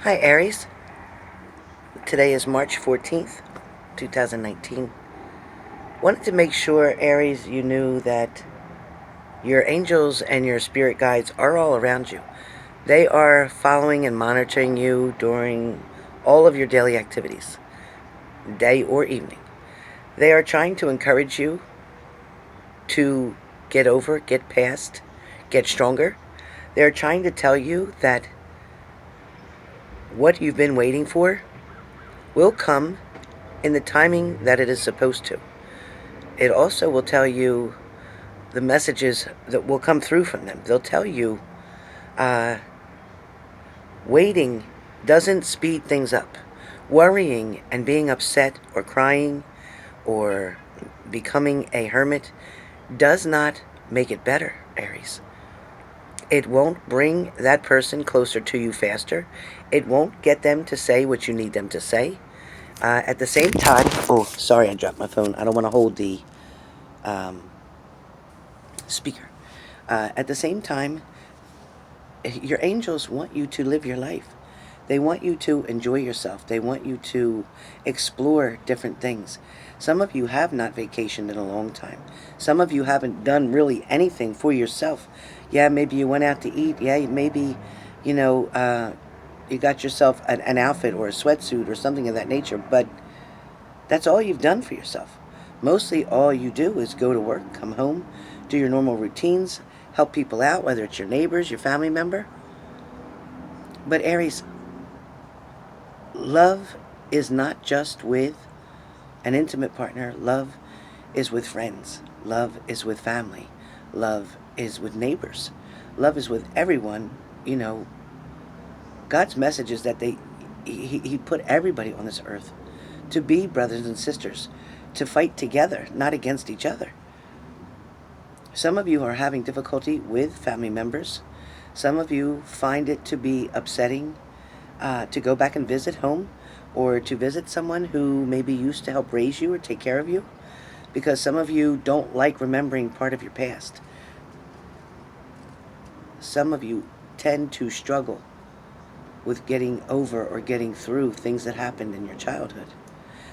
Hi Aries, today is March 14th, 2019. Wanted to make sure, Aries, you knew that your angels and your spirit guides are all around you. They are following and monitoring you during all of your daily activities, day or evening. They are trying to encourage you to get over, get past, get stronger. They're trying to tell you that what you've been waiting for will come in the timing that it is supposed to. It also will tell you the messages that will come through from them. They'll tell you uh, waiting doesn't speed things up. Worrying and being upset or crying or becoming a hermit does not make it better, Aries. It won't bring that person closer to you faster. It won't get them to say what you need them to say. At the same time, oh, sorry, I dropped my phone. I don't want to hold the um, speaker. At the same time, your angels want you to live your life. They want you to enjoy yourself. They want you to explore different things. Some of you have not vacationed in a long time. Some of you haven't done really anything for yourself. Yeah, maybe you went out to eat. Yeah, maybe, you got yourself an outfit or a sweatsuit or something of that nature. But that's all you've done for yourself. Mostly all you do is go to work, come home, do your normal routines, help people out, whether it's your neighbors, your family member. But Aries, love is not just with an intimate partner. Love is with friends. Love is with family. Love is with neighbors. Love is with everyone. You know, God's message is that He put everybody on this earth to be brothers and sisters, to fight together, not against each other. Some of you are having difficulty with family members. Some of you find it to be upsetting to go back and visit home or to visit someone who maybe used to help raise you or take care of you, because some of you don't like remembering part of your past. Some of you tend to struggle with getting over or getting through things that happened in your childhood.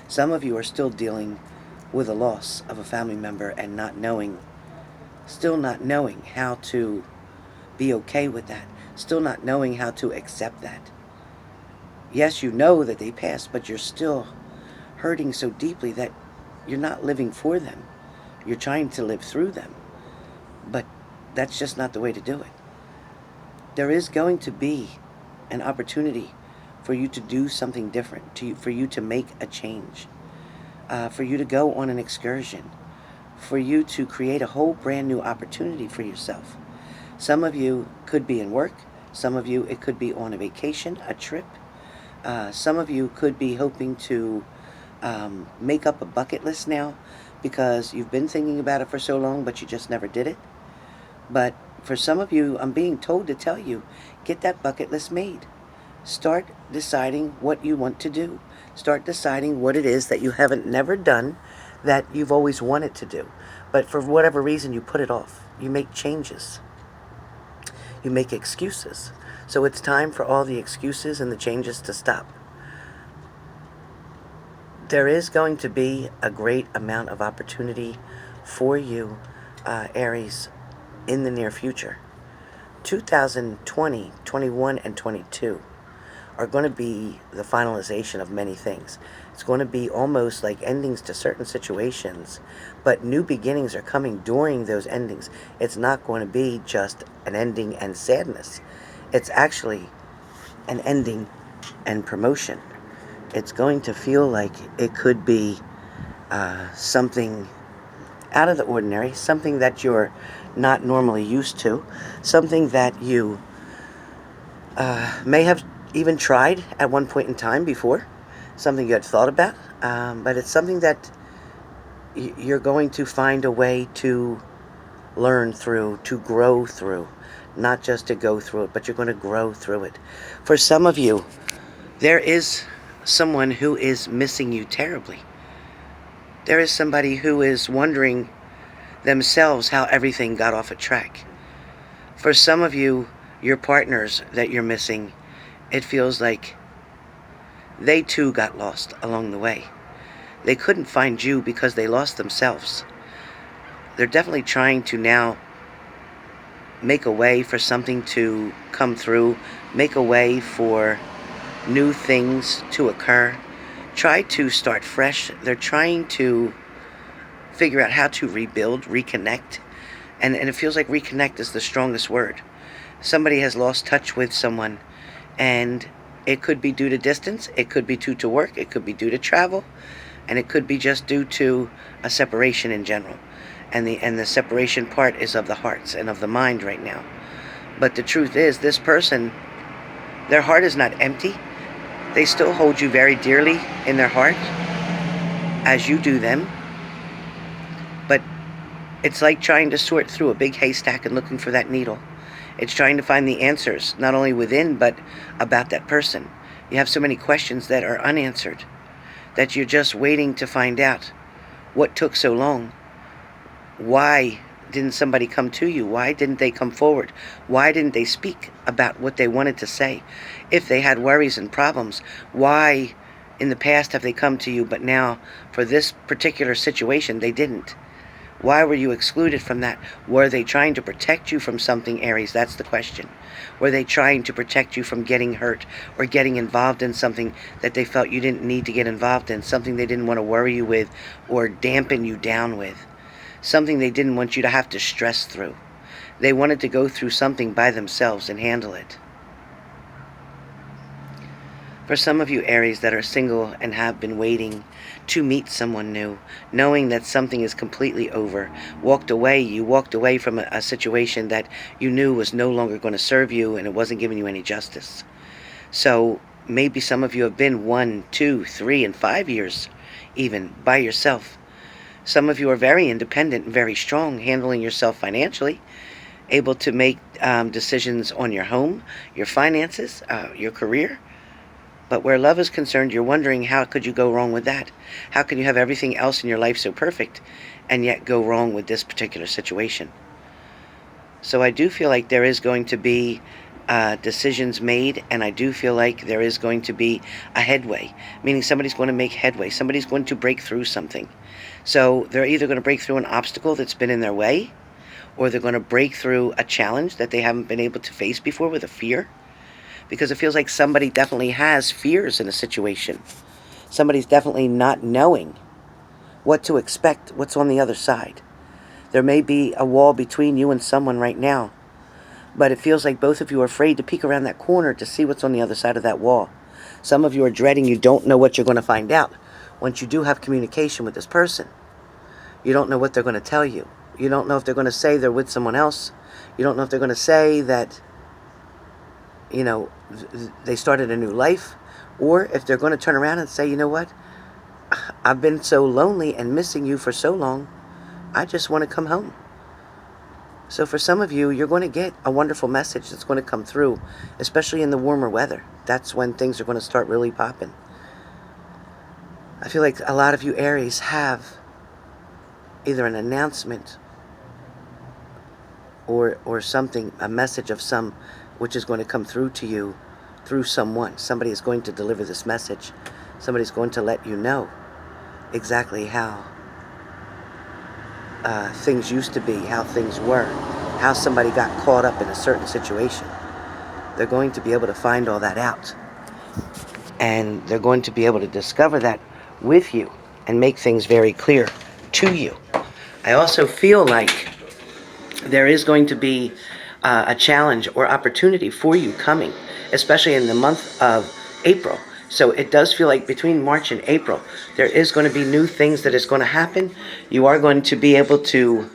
Some of you are still dealing with a loss of a family member and still not knowing how to be okay with that, still not knowing how to accept that. Yes, you know that they passed, but you're still hurting so deeply that you're not living for them. You're trying to live through them. But that's just not the way to do it. There is going to be an opportunity for you to do something different, for you to make a change, for you to go on an excursion, for you to create a whole brand new opportunity for yourself. Some of you could be in work. Some of you, it could be on a vacation, a trip. Some of you could be hoping to make up a bucket list now because you've been thinking about it for so long, but you just never did it. But for some of you, I'm being told to tell you, get that bucket list made. Start deciding what you want to do. Start deciding what it is that you haven't never done that you've always wanted to do. But for whatever reason, you put it off. You make changes. You make excuses. So it's time for all the excuses and the changes to stop. There is going to be a great amount of opportunity for you, Aries, in the near future. 2020, 21, and 22 are going to be the finalization of many things. It's going to be almost like endings to certain situations, but new beginnings are coming during those endings. It's not going to be just an ending and sadness. It's actually an ending and promotion. It's going to feel like it could be something out of the ordinary, something that you're not normally used to, something that you may have even tried at one point in time before, something you had thought about, but it's something that you're going to find a way to learn through, to grow through, not just to go through it, but you're going to grow through it. For some of you, there is someone who is missing you terribly. There is somebody who is wondering themselves how everything got off a track. For some of you, your partners that you're missing it feels like they too got lost along the way. They couldn't find you because they lost themselves. They're definitely trying to now make a way for something to come through, make a way for new things to occur, try to start fresh. They're trying to figure out how to rebuild, reconnect, and it feels like reconnect is the strongest word. Somebody has lost touch with someone, and it could be due to distance, it could be due to work, it could be due to travel, and it could be just due to a separation in general. And the separation part is of the hearts and of the mind right now. But the truth is, this person, their heart is not empty. They still hold you very dearly in their heart, as you do them. But it's like trying to sort through a big haystack and looking for that needle. It's trying to find the answers, not only within, but about that person. You have so many questions that are unanswered, that you're just waiting to find out what took so long. Why didn't somebody come to you? Why didn't they come forward? Why didn't they speak about what they wanted to say? If they had worries and problems, why in the past have they come to you, but now for this particular situation they didn't? Why were you excluded from that? Were they trying to protect you from something, Aries? That's the question. Were they trying to protect you from getting hurt or getting involved in something that they felt you didn't need to get involved in, something they didn't want to worry you with or dampen you down with, something they didn't want you to have to stress through? They wanted to go through something by themselves and handle it. For some of you, Aries, that are single and have been waiting to meet someone new, knowing that something is completely over, you walked away from a situation that you knew was no longer going to serve you and it wasn't giving you any justice. So maybe some of you have been 1, 2, 3, and 5 years even by yourself. Some of you are very independent and very strong, handling yourself financially, able to make decisions on your home, your finances, your career. But where love is concerned, you're wondering, how could you go wrong with that? How can you have everything else in your life so perfect and yet go wrong with this particular situation? So I do feel like there is going to be decisions made, and I do feel like there is going to be a headway, meaning somebody's going to make headway. Somebody's going to break through something. So they're either going to break through an obstacle that's been in their way, or they're going to break through a challenge that they haven't been able to face before with a fear. Because it feels like somebody definitely has fears in a situation. Somebody's definitely not knowing what to expect, what's on the other side. There may be a wall between you and someone right now, but it feels like both of you are afraid to peek around that corner to see what's on the other side of that wall. Some of you are dreading, you don't know what you're going to find out. Once you do have communication with this person, you don't know what they're going to tell you. You don't know if they're going to say they're with someone else. You don't know if they're going to say that, you know, they started a new life, or if they're going to turn around and say, you know what, I've been so lonely and missing you for so long, I just want to come home. So for some of you, you're going to get a wonderful message that's going to come through, especially in the warmer weather. That's when things are going to start really popping. I feel like a lot of you Aries have either an announcement or something, a message of some, which is going to come through to you through someone. Somebody is going to deliver this message. Somebody's going to let you know exactly how things used to be, how things were, how somebody got caught up in a certain situation. They're going to be able to find all that out. And they're going to be able to discover that with you and make things very clear to you. I also feel like there is going to be a challenge or opportunity for you coming, especially in the month of April. So it does feel like between March and April, there is going to be new things that is going to happen. You are going to be able to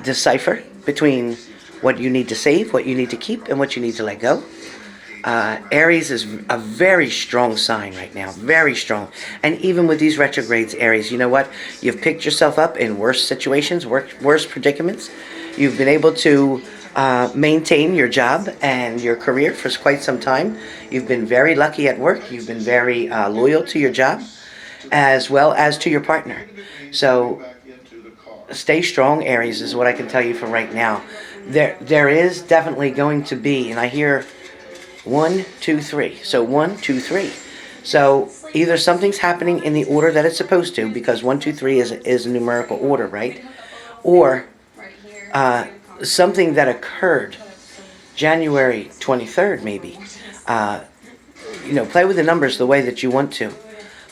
decipher between what you need to save, what you need to keep, and what you need to let go. Aries is a very strong sign right now, very strong. And even with these retrogrades, Aries, you know what? You've picked yourself up in worse situations, worse predicaments. You've been able to maintain your job and your career for quite some time. You've been very lucky at work. You've been very loyal to your job as well as to your partner. So stay strong, Aries, is what I can tell you for right now. There is definitely going to be, and I hear 1, 2, 3. So 1, 2, 3. So either something's happening in the order that it's supposed to, because 1, 2, 3 is a numerical order, right? Or something that occurred January 23rd, maybe. Play with the numbers the way that you want to.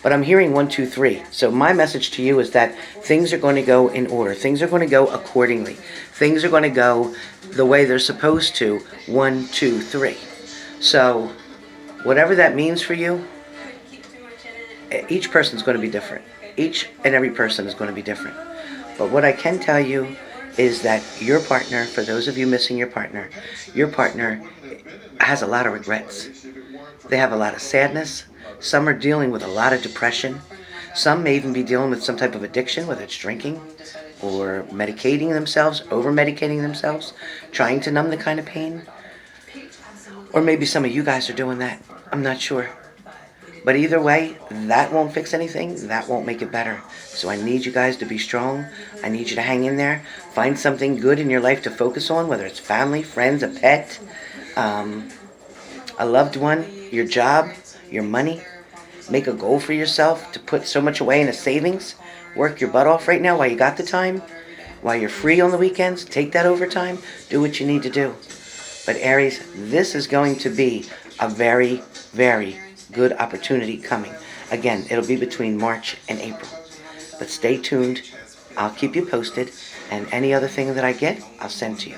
But I'm hearing 1, 2, 3. So my message to you is that things are going to go in order. Things are going to go accordingly. Things are going to go the way they're supposed to. 1, 2, 3. So whatever that means for you, each person's going to be different. Each and every person is going to be different. But what I can tell you is that your partner, for those of you missing your partner has a lot of regrets. They have a lot of sadness. Some are dealing with a lot of depression. Some may even be dealing with some type of addiction, whether it's drinking or medicating themselves, over-medicating themselves, trying to numb the kind of pain. Or maybe some of you guys are doing that. I'm not sure. But either way, that won't fix anything. That won't make it better. So I need you guys to be strong. I need you to hang in there. Find something good in your life to focus on, whether it's family, friends, a pet, a loved one, your job, your money. Make a goal for yourself to put so much away in a savings. Work your butt off right now while you got the time. While you're free on the weekends, take that overtime. Do what you need to do. But Aries, this is going to be a very, very good opportunity coming. Again, it'll be between March and April. But stay tuned. I'll keep you posted. And any other thing that I get, I'll send to you.